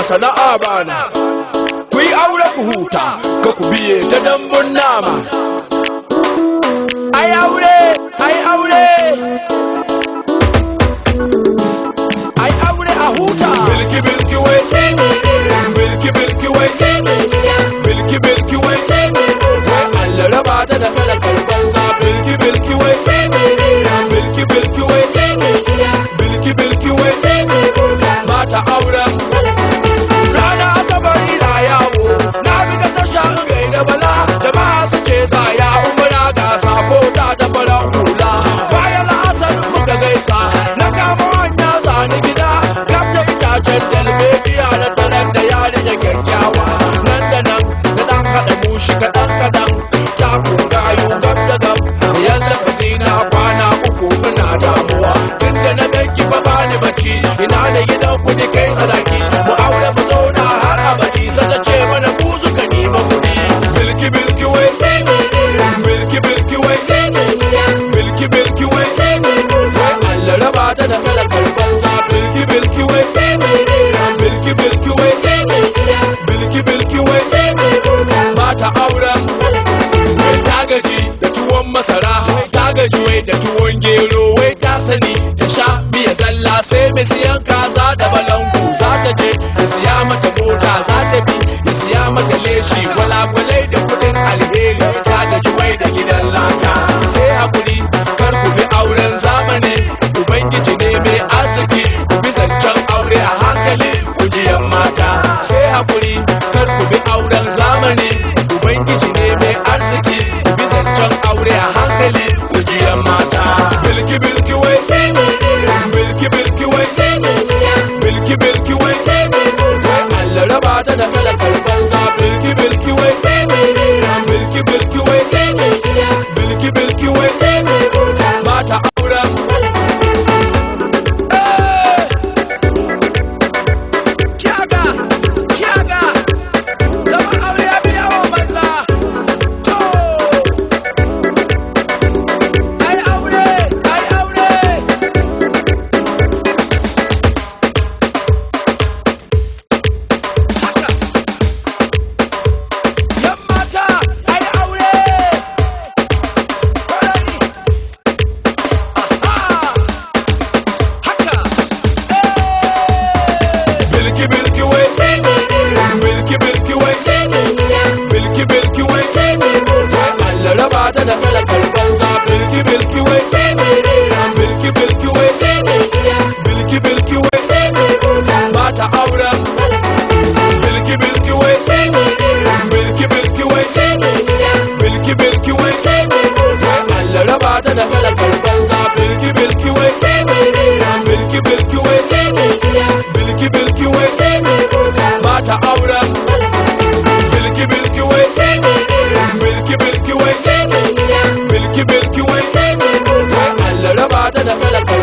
sana'a bana. Ku yi aure ku huta, ka ku biye ta dambun nama. Ai aure, ai aure, ai aure a huta. Bilki bilki wai sai bilki bilki wai sai bilki bilki wai sai Allah raba ta da talakar banza. Bilki bilki wai sai bilki bilki wai sai bilki bilki wai sai mata auren. Rana asabar ina yawo na bi ta tasha in gaida bala, jama'a su ce za ya umra ga sako ta da farar hula. Bayan la'asar muka gaisa na kama hanya zani gida, gab da itacen dalbejiya na tarar da yarinya kyakkyawa. Nan da nan na dan haɗa mushi kaɗan kaɗan, takun gayu gab da gab, yan lafasi na kwana uku ina damuwa. Tunda na ganki ba bani bacci, ina da gidan kuɗi kai sadaki, mu aure mu zauna har abadi. Sada ce mana ku suka nima kuɗi. Bilki bilki wai sai bilki bilki wai sai bilki bilki wai sai Allah raba ta da talakar banza. Bilki bilki wai sai bilki bilki wai sai bilki bilki wai sai mata auren. Wai ta gaji da tuwon masara, ta gaji wai da tuwon gero, wai ta sani ta sha miya zalla. Sai mai siyan kaza da balangu za ta je ya siya mata mota, za ta bi ya siya mata leshi, gwalagwalai da kudin alheri. Ta gaji wai da gidan laka. Sai hakuri kar ku bi auren zamani, ubangiji ne mai arziki. Ku bi zancen aure a hankali ku ji yan mata. Sai hakuri kar ku bi auren zamani, ubangiji ne mai arziki. Ku bi zancen aure a hankali ku ji yan mata. Bilki bilki wai sai bilki bilki wai sai bilki bilki wai sai Allah raba ta da talakar banza. Bilki bilki wai sai bilki bilki wai sai bilki bilki wai sai mata auren. Kiyaga kiyaga zaman aure ya bi yawon banza. To ai aure ai aure. Yan mata ai aure. Kwarai. Aha. Haka. Bilki bilki wai sai bilki bilki wai sai bilki bilki wai sai Allah raba ta da talakar banza. Bilki bilki wai sai bilki bilki wai sai bilki bilki wai sai mata auren. Bilki bilki wai sai bilki bilki wai sai bilki bilki wai sai Allah raba ta da talakar banza. Bilki bilki wai sai bilki bilki wai sai bilki bilki wai sai mata auren. Bilki bilki wai sai bilki bilki wai sai bilki bilki wai sai Allah raba ta da talakar